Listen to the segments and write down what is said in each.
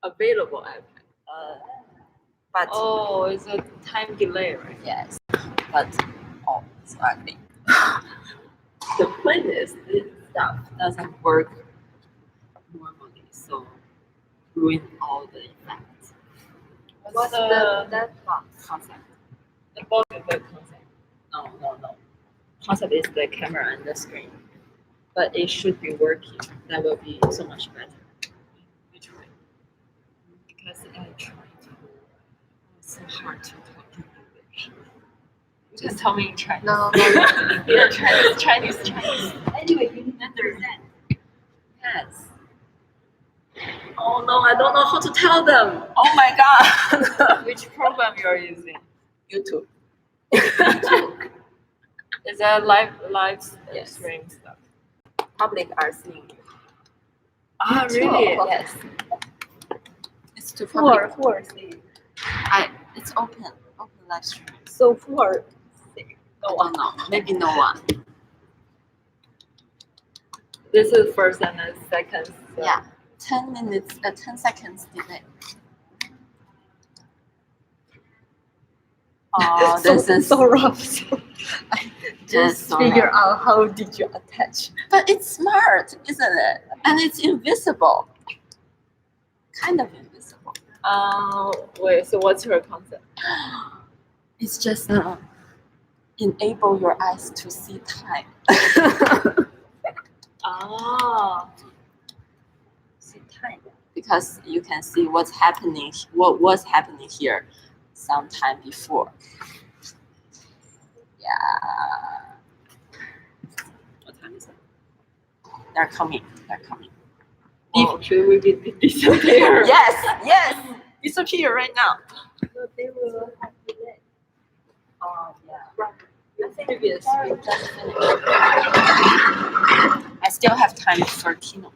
Available iPad. But It's a time delay, right? yes, but it's ugly. The point is, this stuff doesn't work normally, so ruin all the effects. What's that concept? The box is the concept. No. Concept is the camera and the screen, but it should be working. That will be so much better. We try because I try to. It's so hard to talk in English. Just tell me in Chinese. No. Yeah, Chinese. Anyway, you need to understand. Yes. Oh no, I don't know how to tell them. Oh my god! Which program you are using? YouTube. Is that live Yes. stream stuff? Public are seeing you. Ah, really? Yes. It's to Who public. are seeing? It's open live stream. So who are seeing? I don't know. Maybe no one. This is first and then second. So. Yeah. 10 seconds delay. Oh, this is so rough. So just so figure rough. out how did you attach. But it's smart, isn't it? And it's invisible. Kind of invisible. Wait, so what's your concept? It's just enable your eyes to see time. See time. Because you can see what was happening here sometime before. Yeah. What time is it? They're coming. Oh, should we disappear? Yes. Disappear right now. So they will have delay. Oh yeah. I think maybe it's Sorry, just finished. I still have time for keynote.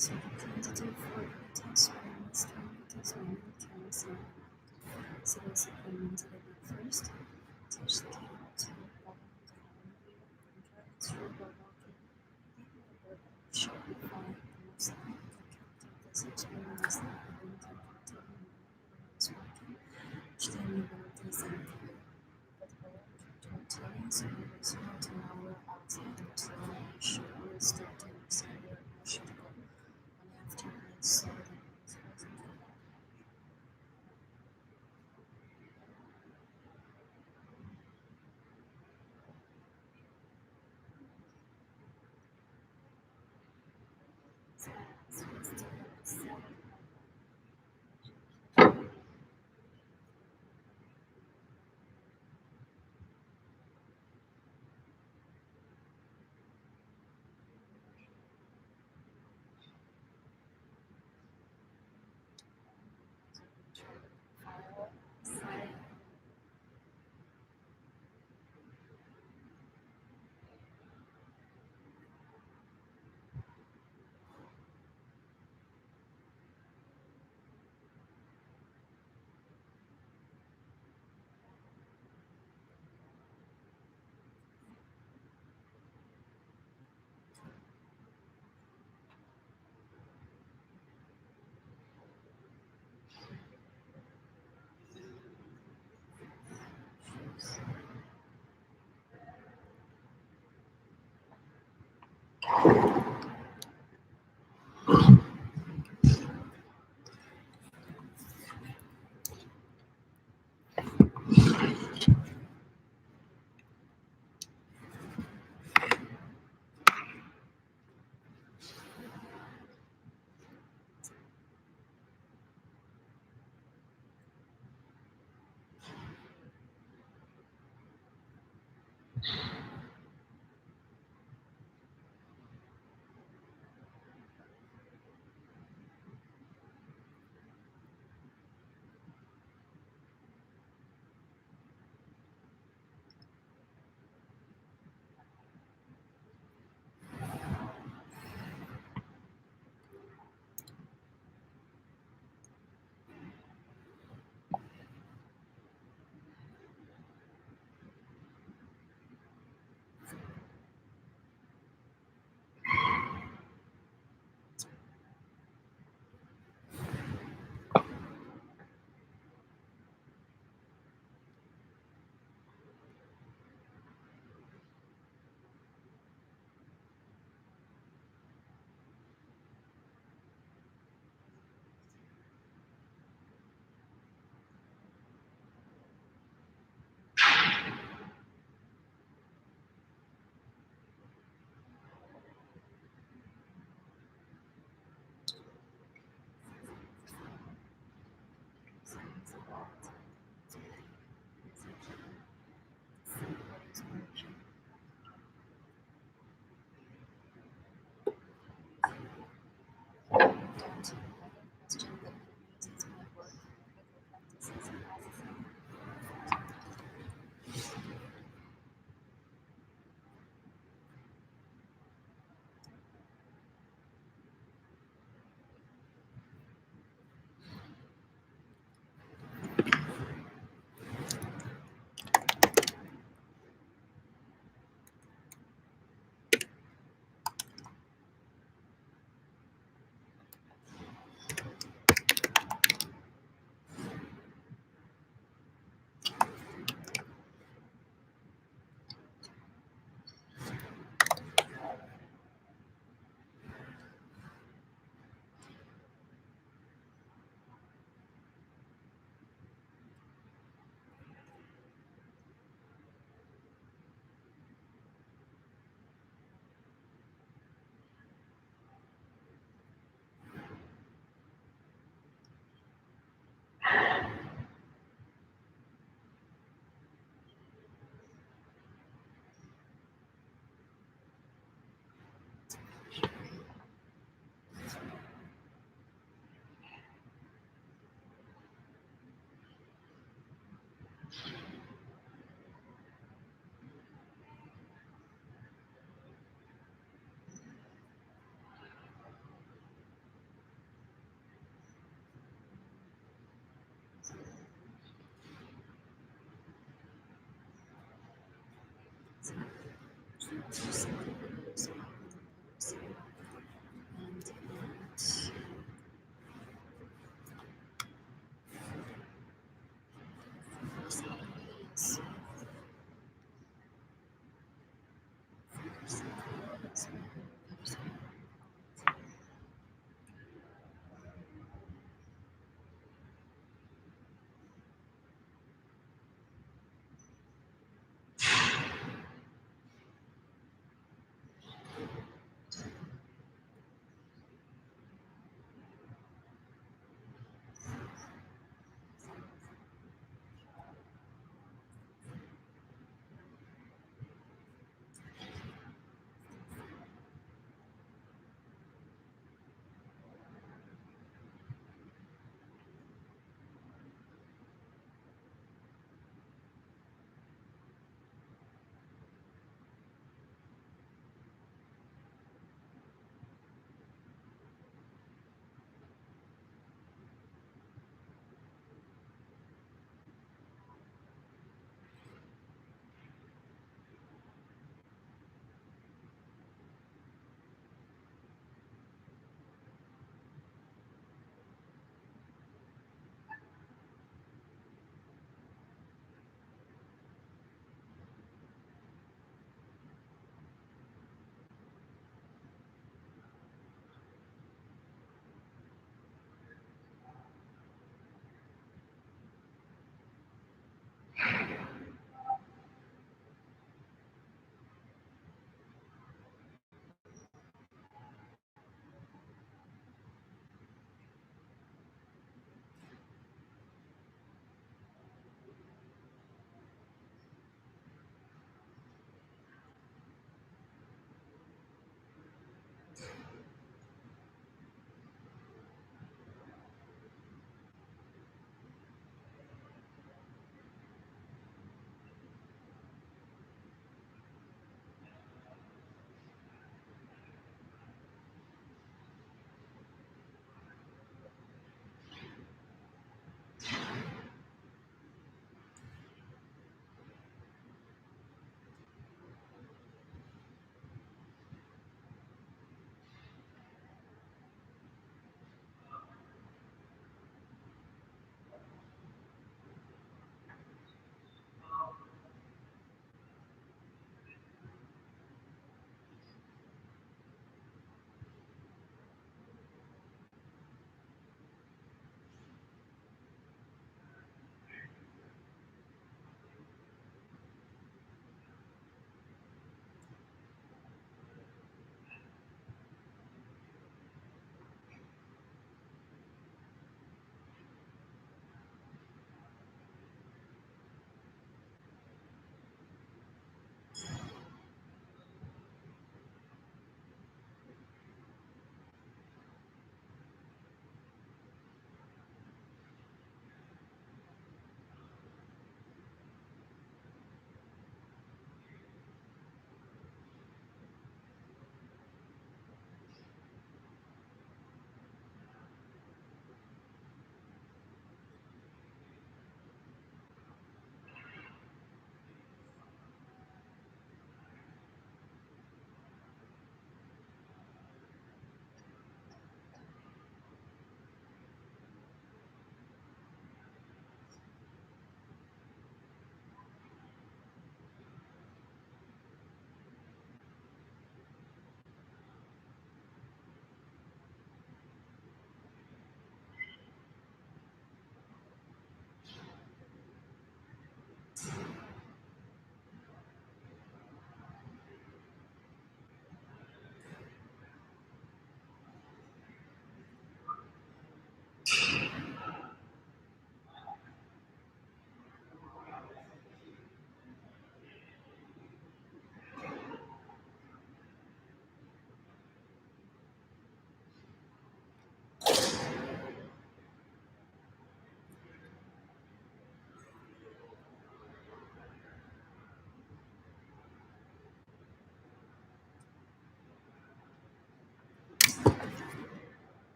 So the quantity for the test one is 20,000 carousel. So basically means that first, touch the camera to the bottom of the camera view and drag it through the walking. The bird should be fine. The most significant character of this experiment is the ability to contain the walking, which then you will design. But the bird to obtain so it is not an hour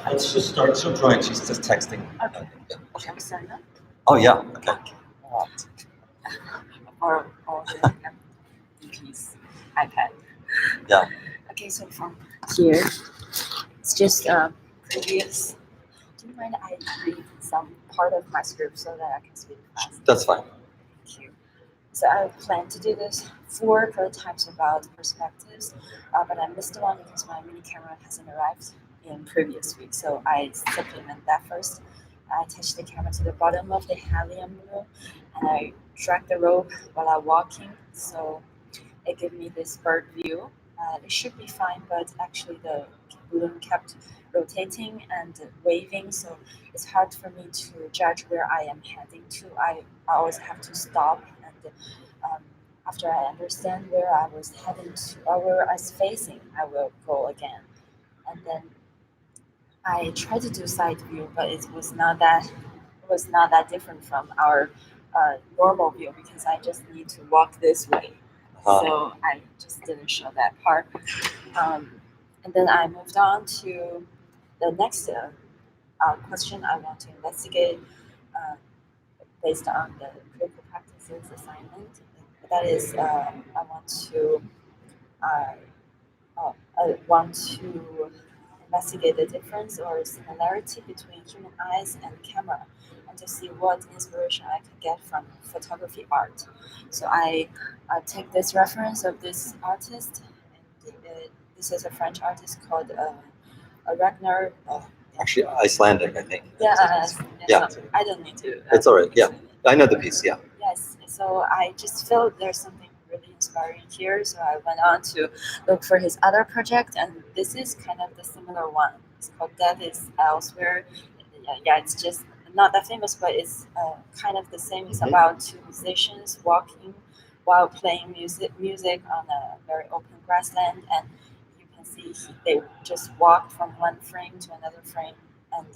Let's just start. She'll join. She's just texting. Okay. Okay, I'm sorry. No? Oh yeah. Okay. Or the DP's iPad. Yeah. Okay, so from here, it's just previous. Do you mind I read some part of my script so that I can speak fast? That's fine. Thank you. So I plan to do this 4 prototypes about perspectives, but I missed one because my mini camera hasn't arrived in previous week. So I supplement that first. I attach the camera to the bottom of the helium balloon, and I drag the rope while I'm walking. So it gave me this bird view. It should be fine, but actually the balloon kept rotating and waving, so it's hard for me to judge where I am heading to. I always have to stop, and after I understand where I was heading to or where I was facing, I will go again. And then I tried to do side view, but it was not that different from our normal view because I just need to walk this way. So I just didn't show that part. And then I moved on to the next question I want to investigate based on the critical practices assignment. That is, uh, I want to investigate the difference or similarity between human eyes and camera and to see what inspiration I can get from photography art. So I take this reference of this artist, and this is a French artist called Ragnar. Actually, Icelandic, I think. Yeah, Yeah. so I don't need to. It's all right. Yeah. explain it. I know the piece. Yeah. Yes, so I just felt there's something really inspiring here. So I went on to look for his other project, and this is kind of the similar one. It's called Death is Elsewhere. Yeah, it's just not that famous, but it's kind of the same. It's Mhm. about 2 musicians walking while playing music on a very open grassland, and you can see they just walk from one frame to another frame, and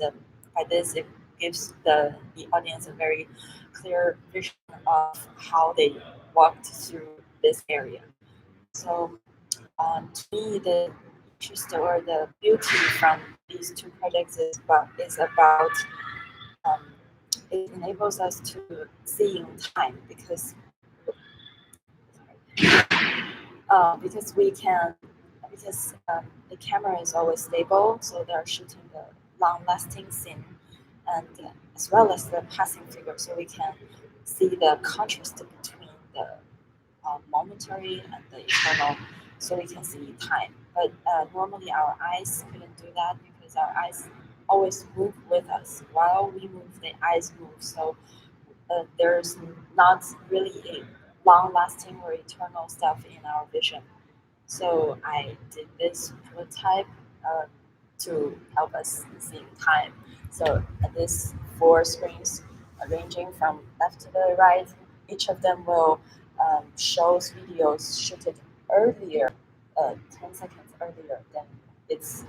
by this it gives the audience a very clear vision of how they walked through this area. So to me, the interest or the beauty from these 2 projects is about um, it enables us to see in time because we can because the camera is always stable, so they are shooting the long-lasting scene and as well as the passing figure, so we can see the contrast between the momentary and the eternal, so we can see time. But normally our eyes couldn't do that because our eyes always move with us. While we move, the eyes move. So there's not really a long-lasting or eternal stuff in our vision. So I did this prototype uh, to help us see time. So these 4 screens, ranging from left to the right, each of them will shows videos shooted earlier, 10 seconds earlier than its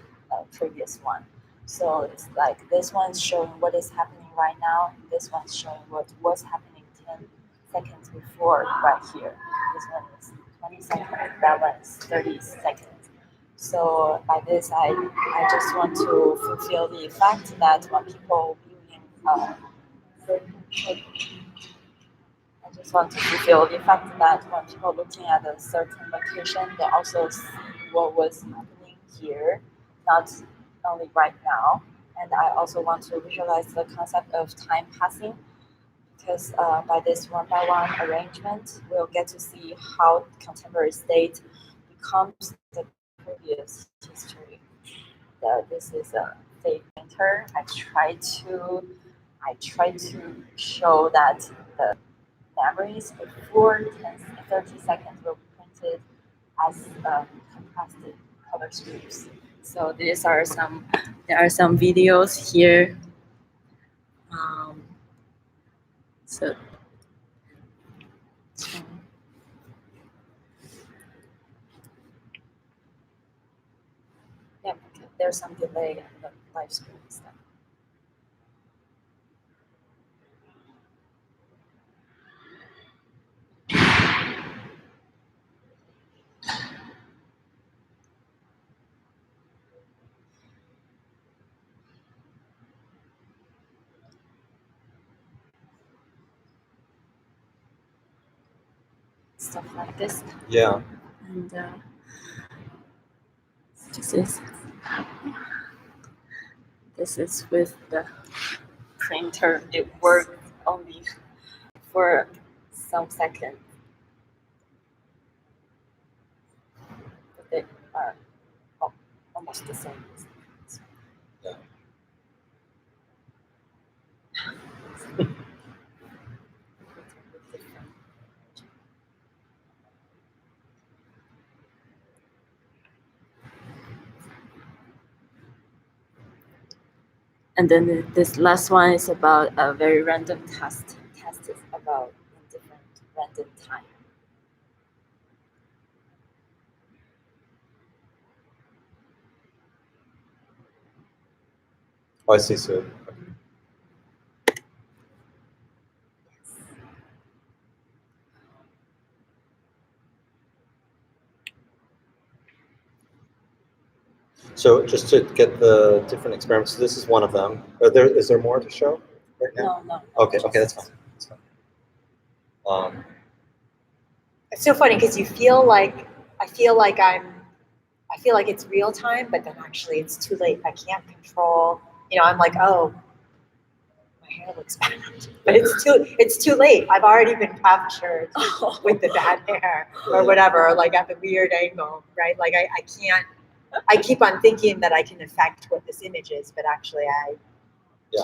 previous one. So it's like this one's showing what is happening right now. This one's showing what was happening 10 seconds before right here. This one is 20 seconds, that one's 30 seconds. So by this, I just want to fulfill the fact that when people viewing certain I just want to fulfill the fact that when people looking at a certain location, they also see what was happening here, not only right now. And I also want to visualize the concept of time passing because by this one by one arrangement, we'll get to see how contemporary state becomes the previous history. This is a fake painter. I try to show that the memories before 10, 30 seconds were printed as contrasted color strips. So there are some videos here. Um, so, yeah, there's some delay in the live stream stuff. stuff like this. Yeah. And this is with the printer. It worked only for some seconds, but they are almost the same. Yeah. And then this last one is about a very random test. Test is about in different random time. Oh, I see. So. So just to get the different experiments, so this is one of them. Is there more to show right now? No. Okay, that's fine. That's fine. It's so funny because I feel like it's real time, but then actually it's too late. I can't control. I'm like, oh, my hair looks bad, but it's too late. I've already been captured with the bad hair or whatever, or like at the weird angle, right? Like I can't. I keep on thinking that I can affect what this image is, but actually I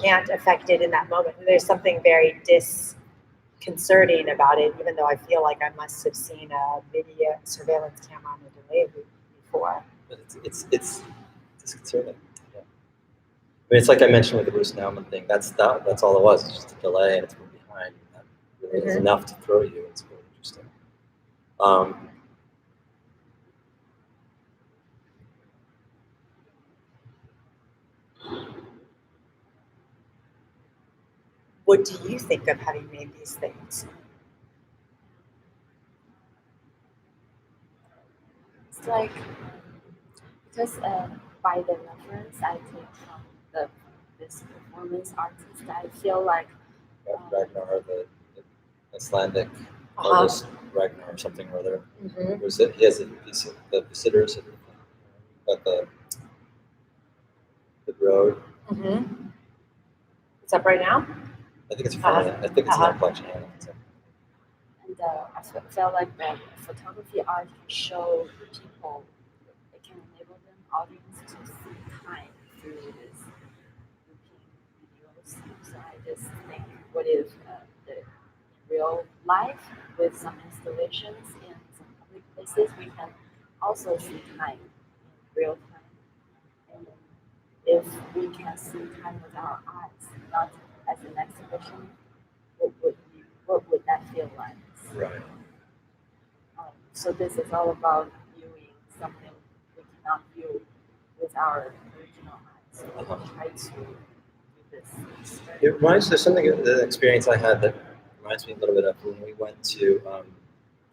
can't affect it in that moment. And there's something very disconcerting about it, even though I feel like I must have seen a video surveillance camera on the delay before. But it's disconcerting. Yeah. I mean, it's like I mentioned with the Bruce Nauman thing. That's all it was. It's just a delay, and it's from behind. And that really is enough to throw you. It's really interesting. What do you think of having made these things? It's like because by the reference I take from this performance artist, I feel like Ragnar, the Icelandic artist, Ragnar or something or other. Was it? He has the visitors at the road. It's up right now? I think it's fine. I think it's not collection. And I felt like the photography art can show people, it can enable them audience to see time through this looking videos. So I just think, what if the real life with some installations in some public places, we can also see time in real time. And if we can see time with our eyes, not as an exhibition, what would that feel like? Right. So this is all about viewing something we cannot view with our original eyes. So we try to do this. It reminds me of something, the experience I had that reminds me a little bit of when we went to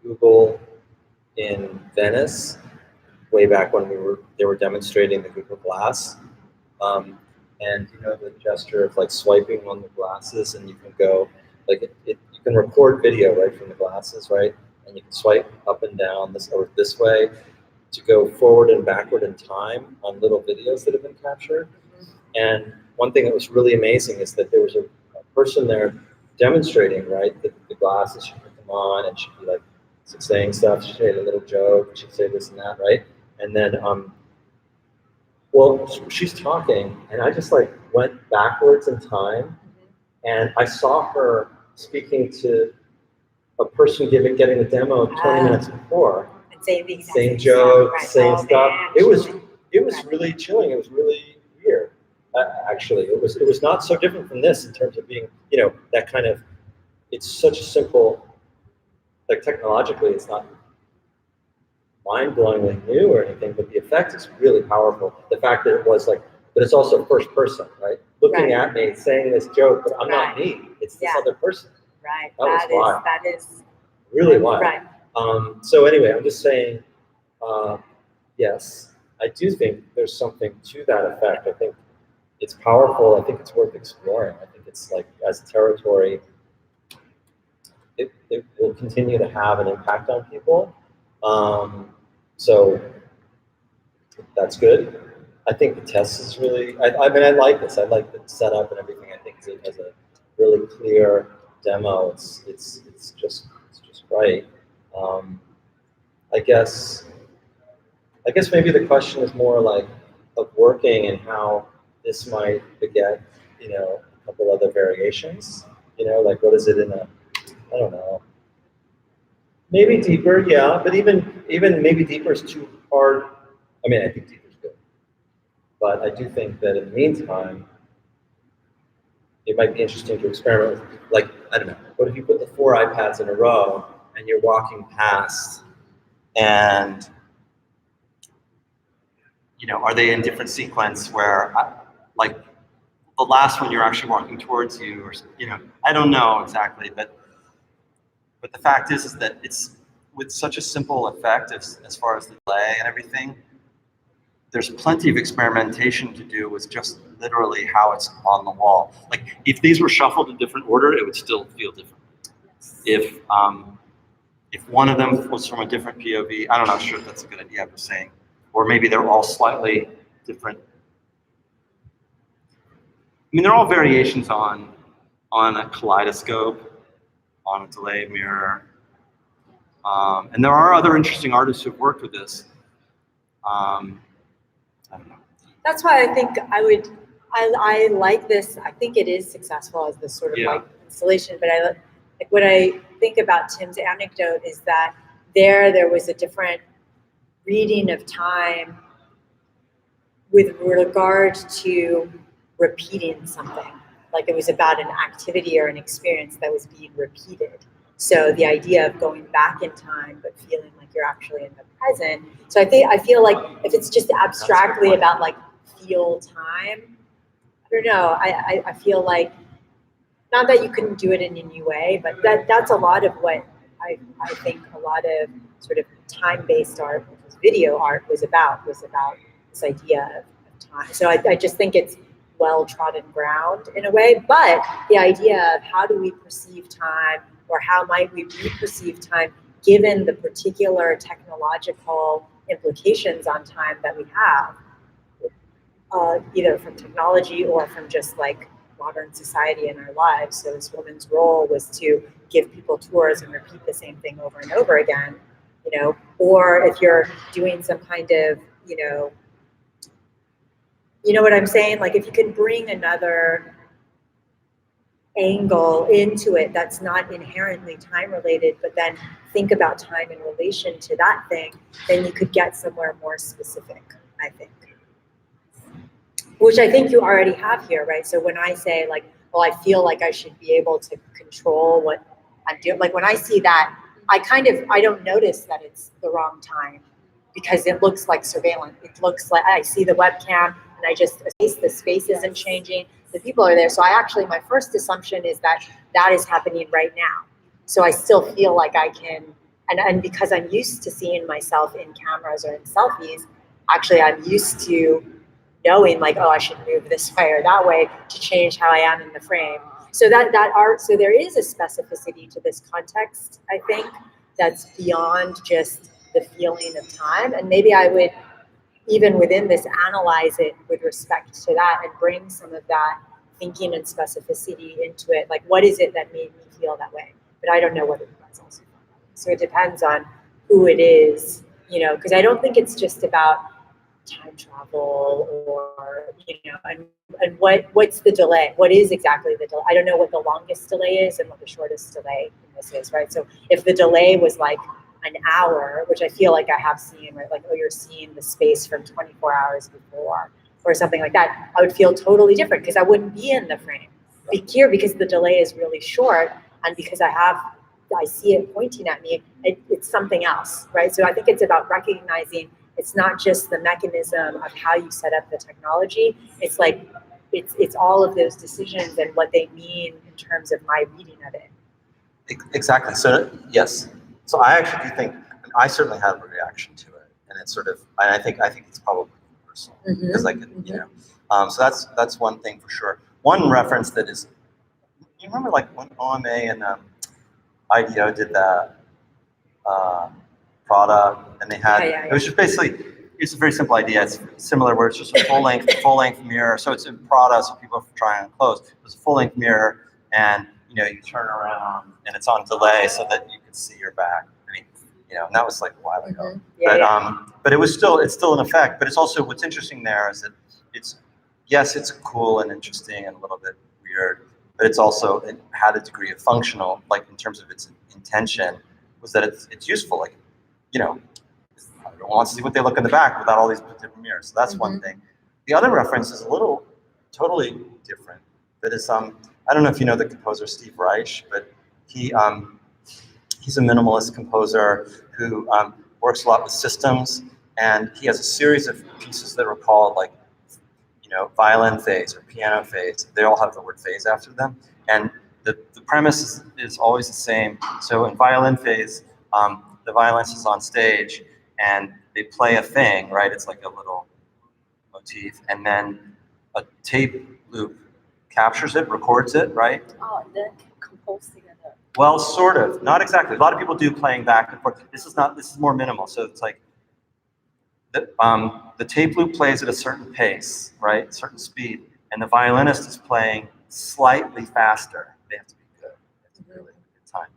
Google in Venice, way back when they were demonstrating the Google Glass. And the gesture of like swiping on the glasses, and you can go you can record video right from the glasses, right? And you can swipe up and down this way to go forward and backward in time on little videos that have been captured. And one thing that was really amazing is that there was a person there demonstrating, right, the glasses, she'd put them on and she'd be like saying stuff, she'd say a little joke, she'd say this and that, right? And then she's talking, and I just like went backwards in time, and I saw her speaking to a person getting the demo 20 minutes before. And saying the exact same joke, right. same stuff. Man. It was really chilling. It was really weird. Actually, it was not so different from this in terms of being, that kind of. It's such a simple, like technologically, it's not mind-blowingly new or anything, but the effect is really powerful. The fact that it was but it's also first person, right? Looking at me, saying this joke, but I'm not me. It's this other person. Right. That is really wild. Right. So anyway, I'm just saying, yes, I do think there's something to that effect. I think it's powerful. I think it's worth exploring. I think it's like as territory. It will continue to have an impact on people. So that's good. I think the test is really, I mean, I like this. I like the setup and everything. I think it has a really clear demo. It's just right. I guess maybe the question is more like of working and how this might beget, a couple other variations. Like what is it in a, I don't know. Maybe deeper, yeah, but even maybe deeper is too hard. I mean, I think deeper is good, but I do think that in the meantime, it might be interesting to experiment with, like, I don't know, what if you put the 4 iPads in a row and you're walking past, and are they in different sequence where, like, the last one you're actually walking towards you, or I don't know exactly, but the fact is that it's with such a simple effect as far as the delay and everything. There's plenty of experimentation to do with just literally how it's on the wall. Like if these were shuffled in different order, it would still feel different. If one of them was from a different POV, I don't know, sure if that's a good idea, I'm saying, or maybe they're all slightly different. I mean, they're all variations on a kaleidoscope, on a delay mirror. And there are other interesting artists who've worked with this. I don't know. That's why I think I like this. I think it is successful as this sort of like installation, but what I think about Tim's anecdote is that there was a different reading of time with regard to repeating something. Like it was about an activity or an experience that was being repeated. So the idea of going back in time, but feeling like you're actually in the present. So I feel like if it's just abstractly about like feel time, I don't know. I feel like, not that you couldn't do it in a new way, but that's a lot of what I think a lot of sort of time-based art, which was video art, was about this idea of time. So I just think it's well-trodden ground in a way, but the idea of how do we perceive time, or how might we re-perceive time given the particular technological implications on time that we have, either from technology or from just like modern society in our lives. So this woman's role was to give people tours and repeat the same thing over and over again, or if you're doing some kind of, you know what I'm saying? Like if you can bring another angle into it that's not inherently time related, but then think about time in relation to that thing, then you could get somewhere more specific, I think. Which I think you already have here, right? So when I say like, well, I feel like I should be able to control what I'm doing, like when I see that, I don't notice that it's the wrong time because it looks like surveillance. It looks like I see the webcam and I just, the space isn't changing. The people are there. So my first assumption is that is happening right now. So I still feel like I can, and because I'm used to seeing myself in cameras or in selfies, actually I'm used to knowing like, oh, I should move this way or that way to change how I am in the frame. So so there is a specificity to this context, I think, that's beyond just the feeling of time. And maybe I would, even within this, analyze it with respect to that and bring some of that thinking and specificity into it. Like, what is it that made me feel that way? But I don't know what it was also. So it depends on who it is, because I don't think it's just about time travel or, and what's the delay? What is exactly the delay? I don't know what the longest delay is and what the shortest delay in this is, right? So if the delay was like an hour, which I feel like I have seen, right? Like, oh, you're seeing the space from 24 hours before or something like that, I would feel totally different because I wouldn't be in the frame. Here, because the delay is really short and because I see it pointing at me, it's something else, right? So I think it's about recognizing it's not just the mechanism of how you set up the technology. It's like, it's all of those decisions and what they mean in terms of my reading of it. Exactly. So yes. So I actually do think, I certainly have a reaction to it, and it's sort of, and I think it's probably universal because, like, so that's one thing for sure. One reference that is, you remember like when OMA and IDEO did that. Prada, and they had it was just basically it's a very simple idea. It's similar where it's just a full length mirror. So it's in Prada, so people are trying on clothes. It's a full length mirror, and you turn around and it's on delay so that you can see your back. I mean, and that was like a while ago. But it's still in effect. But it's also what's interesting there is that it's cool and interesting and a little bit weird, but it had a degree of functional, like in terms of its intention, was that it's useful. Like, everyone wants to see what they look in the back without all these different mirrors. So that's one thing. The other reference is a little totally different. That is, I don't know if you know the composer Steve Reich, but he's a minimalist composer who works a lot with systems, and he has a series of pieces that are called like, violin phase or piano phase. They all have the word phase after them, and the premise is always the same. So in violin phase, the violinist is on stage and they play a thing, right? It's like a little motif, and then a tape loop captures it, records it, right? Oh, and then compose together. Well, sort of, not exactly. A lot of people do playing back and forth. This is more minimal. So it's like the tape loop plays at a certain pace, right? A certain speed, and the violinist is playing slightly faster. They have to be good. They have to be really good time.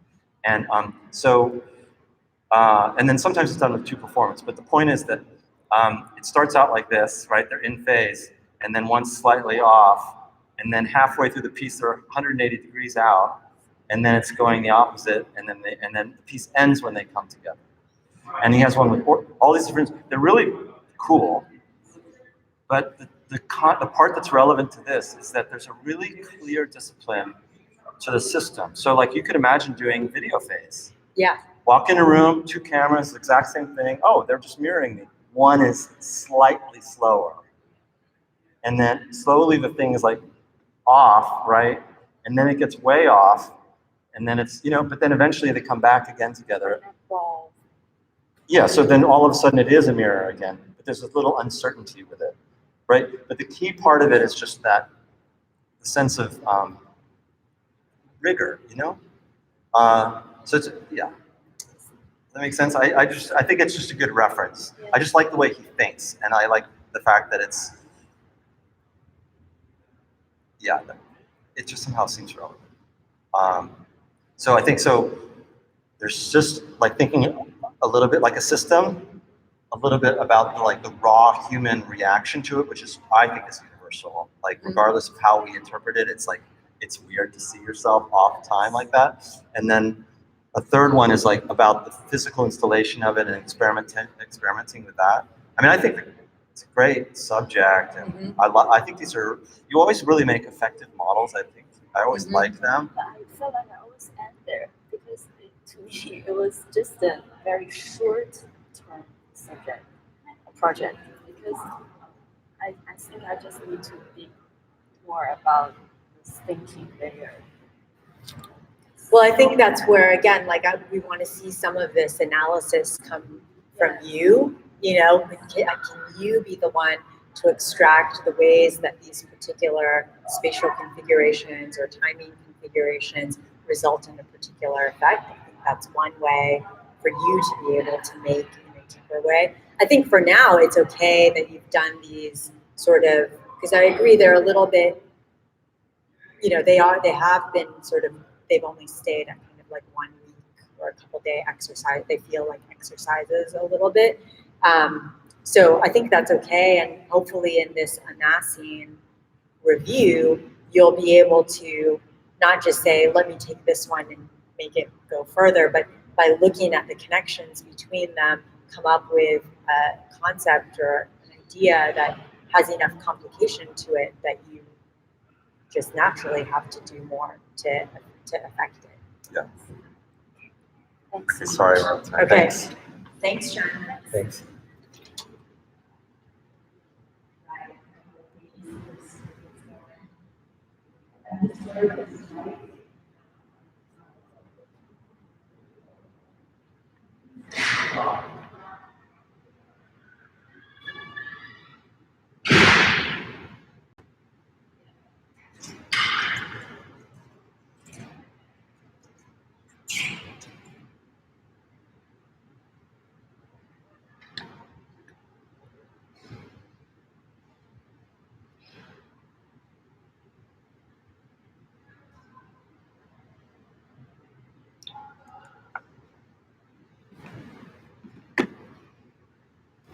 And and then sometimes it's done with two performers. But the point is that it starts out like this, right? They're in phase, and then one's slightly off, and then halfway through the piece they're 180 degrees out, and then it's going the opposite, and then the piece ends when they come together. And he has one with all these different. They're really cool, but the part that's relevant to this is that there's a really clear discipline to the system. So like you could imagine doing video phase. Yeah. Walk in a room, two cameras, exact same thing. Oh, they're just mirroring me. One is slightly slower. And then slowly the thing is like off, right? And then it gets way off. And then it's, but then eventually they come back again together. Yeah, so then all of a sudden it is a mirror again. But there's a little uncertainty with it, right? But the key part of it is just that the sense of rigor, So it's, yeah. That makes sense. I think it's just a good reference. Yeah. I just like the way he thinks, and I like the fact that it just somehow seems relevant. So I think there's just like thinking a little bit like a system, a little bit about the raw human reaction to it, which I think is universal. Like regardless of how we interpret it, it's like it's weird to see yourself off time like that, and then. A third one is like about the physical installation of it and experimenting with that. I mean, I think it's a great subject, and I think you always really make effective models. I think I always like them. I felt like I always end there because to me it was just a very short-term project. Because I think I just need to think more about this thinking layer. Well, I think that's where, again, we want to see some of this analysis come from you. Can you be the one to extract the ways that these particular spatial configurations or timing configurations result in a particular effect? I think that's one way for you to be able to make in a deeper way. I think for now, it's okay that you've done these sort of, because I agree they're a little bit, they have been sort of, they've only stayed at kind of like 1 week or a couple day exercise. They feel like exercises a little bit. So I think that's okay. And hopefully in this amassing review, you'll be able to not just say, let me take this one and make it go further, but by looking at the connections between them, come up with a concept or an idea that has enough complication to it that you just naturally have to do more to affect it. Yeah. Thanks. Sorry. Okay. Thanks, John. Thanks. Right.